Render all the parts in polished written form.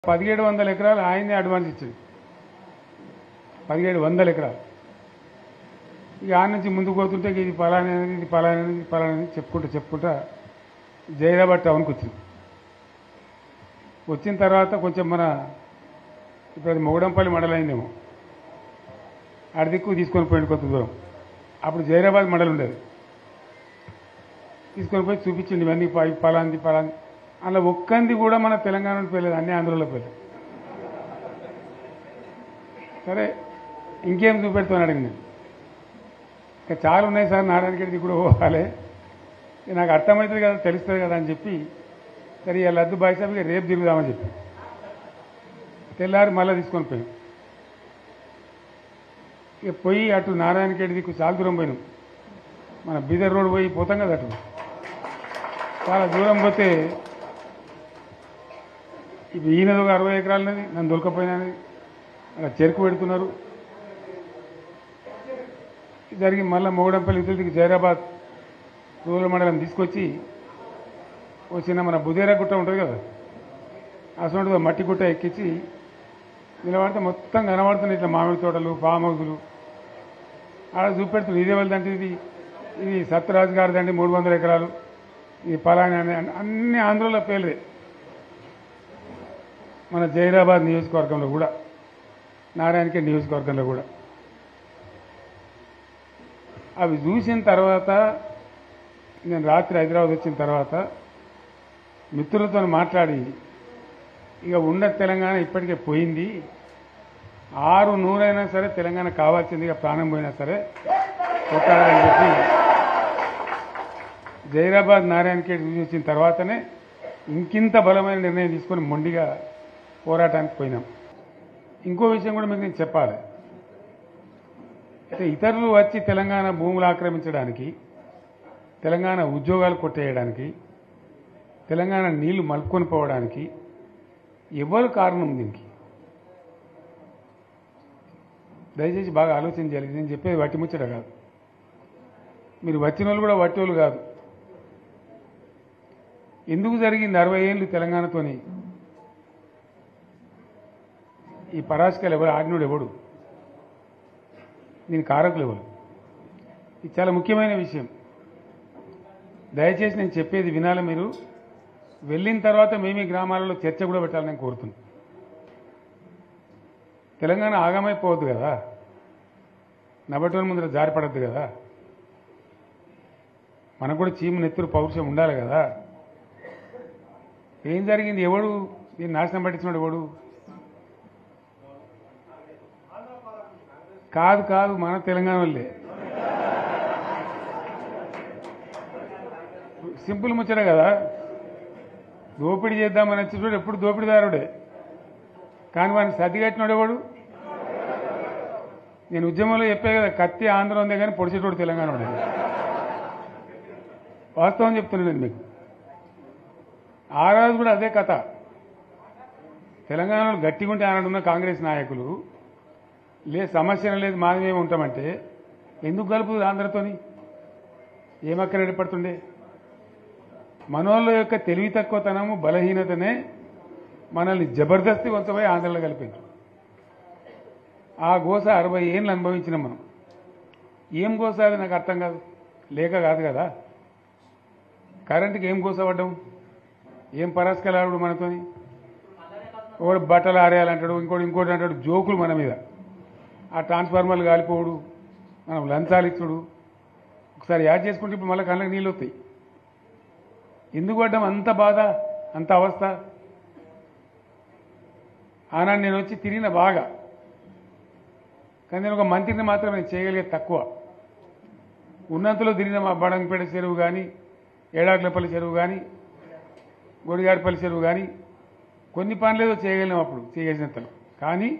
1700 ఎకరాలు ఆయనే అడ్వాన్స్ ఇచ్చింది. 1700 ఎకరాలు. ఇక ఆ నుంచి ముందుకు పోతుంటే ఇది పలానది ఇది పలానది ఇది పలానది చెప్పుకుంటా జైరాబాద్ టౌన్కి వచ్చింది. వచ్చిన తర్వాత కొంచెం మన ఇప్పుడు అది మొగడంపల్లి మండలం అయిందేమో, ఆడి దిక్కు తీసుకొని పోయింది కొంత దూరం. అప్పుడు జైరాబాద్ మండలం ఉండేది. తీసుకొని పోయి చూపించింది ఇవన్నీ పలాంది పలాంది. అలా ఒక్కంది కూడా మన తెలంగాణ పేర్లేదు, అన్ని ఆంధ్రలో పేర్లేదు. సరే ఇంకేం చూపెడుతున్నాను అడిగింది. ఇంకా చాలా ఉన్నాయి సార్, నారాయణగడ్డి కూడా పోవాలి, నాకు అర్థమవుతుంది కదా తెలుస్తుంది కదా అని చెప్పి సరే ఇలా లద్దు బాయిసాబిగా రేపు తిరుగుదామని చెప్పి తెల్లారి మళ్ళీ తీసుకొని పోయాం. ఇక పోయి అటు నారాయణగడ్డి దిక్కు చాలా దూరం పోయినాం. మన బీదర్ రోడ్ పోయి పోతాం కదా, అటు చాలా దూరం పోతే ఇప్పుడు ఈయనది ఒక 60 ఎకరాలన్నది నన్ను దొరకపోయినది అలా చెరుకు పెడుతున్నారు. జరిగి మళ్ళీ మొగడంపల్లి ఇతరులకి జైరాబాద్ రూరల్ మండలం తీసుకొచ్చి వచ్చిన మన బుదేరా గుట్ట ఉంటుంది కదా, అసలు మట్టి గుట్ట ఎక్కించి నిలబడితే మొత్తం కనబడుతున్నాయి ఇట్లా మామిడి తోటలు ఫామ్ హౌసులు. ఆడ చూపెడుతుంది ఇదే వాళ్ళదంటే ఇది సత్యరాజు గారిదండి 300 ఎకరాలు, ఇది పలానా అన్ని ఆంధ్రలో పేర్లే. మన జైరాబాద్ నియోజకవర్గంలో కూడా, నారాయణఖేడ్ నియోజకవర్గంలో కూడా. అవి చూసిన తర్వాత నేను రాత్రి హైదరాబాద్ వచ్చిన తర్వాత మిత్రులతో మాట్లాడి ఇక ఉన్న తెలంగాణ ఇప్పటికే పోయింది, 600 సరే తెలంగాణ కావాల్సిందిగా ప్రాణం పోయినా సరే కొట్టాలని చెప్పి జైరాబాద్ నారాయణఖేడ్ చూసి వచ్చిన తర్వాతనే ఇంకింత బలమైన నిర్ణయం తీసుకొని మొండిగా పోరాటానికి పోయినాం. ఇంకో విషయం కూడా మీకు నేను చెప్పాలి. అయితే ఇతరులు వచ్చి తెలంగాణ భూములు ఆక్రమించడానికి, తెలంగాణ ఉద్యోగాలు కొట్టేయడానికి, తెలంగాణ నీళ్లు మలుపుకొని పోవడానికి ఎవరు కారణం దీనికి? దయచేసి బాగా ఆలోచన చేయాలి. నేను చెప్పేది వట్టి ముచ్చట కాదు, మీరు వచ్చిన వాళ్ళు కూడా వట్టి వాళ్ళు కాదు. ఎందుకు జరిగింది 60 ఏళ్ళు తెలంగాణతోని? ఈ పరాశకాలు ఎవరు, ఆజ్ఞుడు ఎవడు, దీని కారకులు ఎవరు? ఇది చాలా ముఖ్యమైన విషయం. దయచేసి నేను చెప్పేది వినాలి. మీరు వెళ్ళిన తర్వాత మేమీ గ్రామాలలో చర్చ కూడా పెట్టాలని నేను కోరుతున్నాను. తెలంగాణ ఆగమైపోవద్దు కదా, నబటోని ముందర జారిపడద్దు కదా, మనకు కూడా చీము నెత్తురు పౌరుషం ఉండాలి కదా. ఏం జరిగింది? ఎవడు దీన్ని నాశనం పట్టించినాడు? ఎవడు? కాదు మన తెలంగాణ వాళ్ళే. సింపుల్ ముచ్చట కదా. దోపిడీ చేద్దామని వచ్చేటోడు ఎప్పుడు దోపిడీదారుడే, కానీ వాడిని సర్దిగట్టినాడు ఎవడు? నేను ఉద్యమంలో చెప్పే కదా, కత్తి ఆంధ్ర ఉందే కానీ పొడిచేటోడు తెలంగాణ వాడే. వాస్తవం చెప్తున్నాను మీకు. ఆ రోజు కూడా అదే కథ. తెలంగాణలో గట్టిగా ఉంటే ఆనాడున్న కాంగ్రెస్ నాయకులు సమస్య లేదు మాది మేము ఉంటామంటే ఎందుకు కలుపుతుంది ఆంధ్రతోని? ఏమక్కడ ఏర్పడుతుండే? మనోళ్ళ యొక్క తెలివి తక్కువతనము, బలహీనతనే మనల్ని జబర్దస్తి వంచబోయి ఆంధ్రలో కలిపించు. ఆ గోస 60 ఏళ్ళు అనుభవించినాం మనం. ఏం గోస అది నాకు అర్థం కాదు. లేక కాదు కదా. కరెంటుకి ఏం గోస పడ్డాం? ఏం పరాస్కలాడు మనతోని? ఒకడు బట్టలు ఆరేయాలంటాడు, ఇంకోటి అంటాడు. జోకులు మన మీద. ఆ ట్రాన్స్ఫార్మర్లు కాలిపోవడు, మనం లంచాలు ఇచ్చుడు. ఒకసారి యాడ్ చేసుకుంటే ఇప్పుడు మళ్ళీ కళ్ళకి నీళ్ళు వస్తాయి. ఎందుకు పడ్డాం అంత బాధ, అంత అవస్థ? ఆనాడు నేను వచ్చి తిరిగిన బాగా, కానీ నేను ఒక మంత్రిని మాత్రం నేను చేయగలిగేది తక్కువ. ఉన్నంతలో తిరిగిన మా బడంగపేట చెరువు కానీ, ఏడాకులపల్లి చెరువు కానీ, గొడిగాడిపల్లి చెరువు కానీ కొన్ని పనులేదో చేయగలిగినాం అప్పుడు చేసినంతలో. కానీ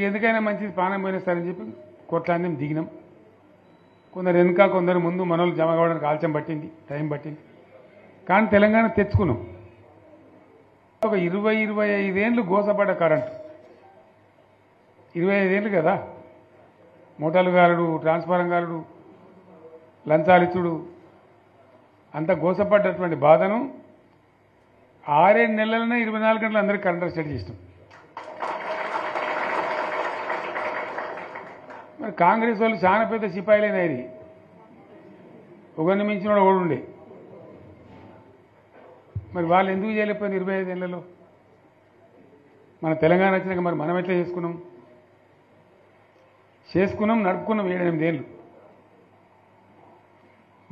ఎందుకైనా మంచిది ప్రాణం పోయినా సరే అని చెప్పి కొట్లాన్ని దిగినాం. కొందరు వెనుక కొందరు ముందు, మనోళ్ళు జమ కావడానికి ఆలస్యం పట్టింది, టైం పట్టింది. కానీ తెలంగాణ తెచ్చుకున్నాం. ఒక 20-25 ఏళ్ళు గోసపడ్డ కరెంటు. 25 ఏళ్ళు కదా. మోటార్లు గాలుడు, ట్రాన్స్ఫారం గాలుడు, లంచాలిచ్చుడు, అంత గోసపడ్డటువంటి బాధను 6 నెలలనే 24 గంటలు అందరికీ కరెంట్ స్టార్ట్ చేసినాం. మరి కాంగ్రెస్ వాళ్ళు చాలా పెద్ద సిపాయిలైన ఇది ఒకరిని మించిన వాడు ఓడుండే. మరి వాళ్ళు ఎందుకు చేయలేకపోయింది 25 ఏళ్లలో? మన తెలంగాణ వచ్చినాక మరి మనం ఎట్లా చేసుకున్నాం నడుపుకున్నాం 7-8 ఏళ్ళు.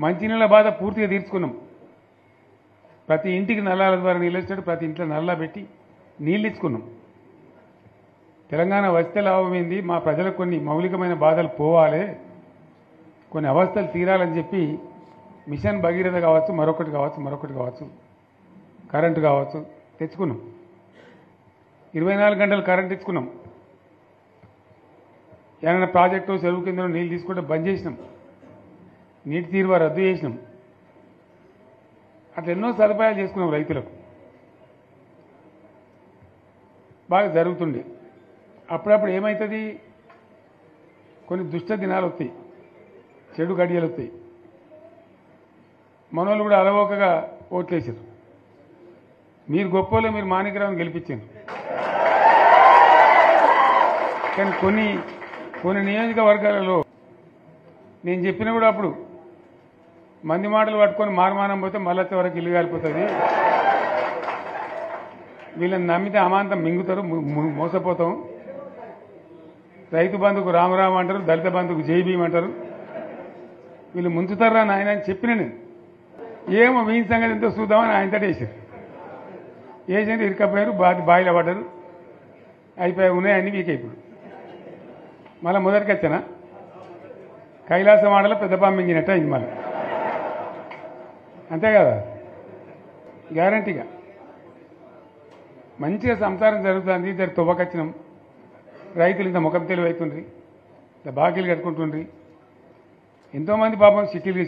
మంచినీళ్ళ బాధ పూర్తిగా తీర్చుకున్నాం. ప్రతి ఇంటికి నల్లాల ద్వారా నీళ్ళు వచ్చాడు, ప్రతి ఇంట్లో నల్లా పెట్టి నీళ్ళు ఇచ్చుకున్నాం. తెలంగాణ వస్తే లాభమైంది, మా ప్రజలకు కొన్ని మౌలికమైన బాధలు పోవాలి, కొన్ని అవస్థలు తీరాలని చెప్పి మిషన్ భగీరథ కావచ్చు, మరొకటి కావచ్చు, కరెంటు కావచ్చు తెచ్చుకున్నాం. 24 గంటలు కరెంట్ ఇచ్చుకున్నాం. ఏమైనా ప్రాజెక్టు చెరువు కింద నీళ్ళు తీసుకుంటే బంద్ చేసినాం, నీటి తీరువ రద్దు చేసినాం. అట్లా ఎన్నో సదుపాయాలు చేసుకున్నాం. రైతులకు బాగా జరుగుతుండే. అప్పుడప్పుడు ఏమవుతుంది, కొన్ని దుష్ట దినాలు వస్తాయి, చెడు గడియలు వస్తాయి. మనోళ్ళు కూడా అలవోకగా ఓట్లేసారు. మీరు గొప్పలో మీరు మాణిక్యరావుని గెలిపించారు. కానీ కొన్ని నియోజకవర్గాలలో నేను చెప్పిన కూడా అప్పుడు మంది మాటలు పట్టుకొని మారుమానం పోతే మళ్ళీ వరకు ఇల్లు కాలిపోతుంది, వీళ్ళని నమ్మితే అమాంతం మింగుతారు, మోసపోతాం, రైతు బంధుకు రామరామ అంటారు, దళిత బంధుకు జై భీమ్ అంటారు, వీళ్ళు ముంచుతారా నాయన అని చెప్పిన నేను. ఏమో వీని సంగతి ఎంతో చూద్దామని ఆయనతో వేసారు. వేసింది ఇరుకపోయారు, బాయిలో పడ్డారు, అయిపోయి ఉన్నాయన్నీ వీక్. ఇప్పుడు మళ్ళీ మొదటికి వచ్చానా కైలాసం ఆడలో పెద్ద పంపించినట్టు అయింది మళ్ళీ. అంతే కదా, గ్యారంటీగా మంచిగా సంసారం జరుగుతుంది. ఇద్దరు తువ్వకొచ్చినాం, రైతులు ఇంత ముఖం తెలివి అవుతుండ్రి, ఇంత బాకీలు కట్టుకుంటుండ్రి. ఎంతోమంది పాపం సిటీలు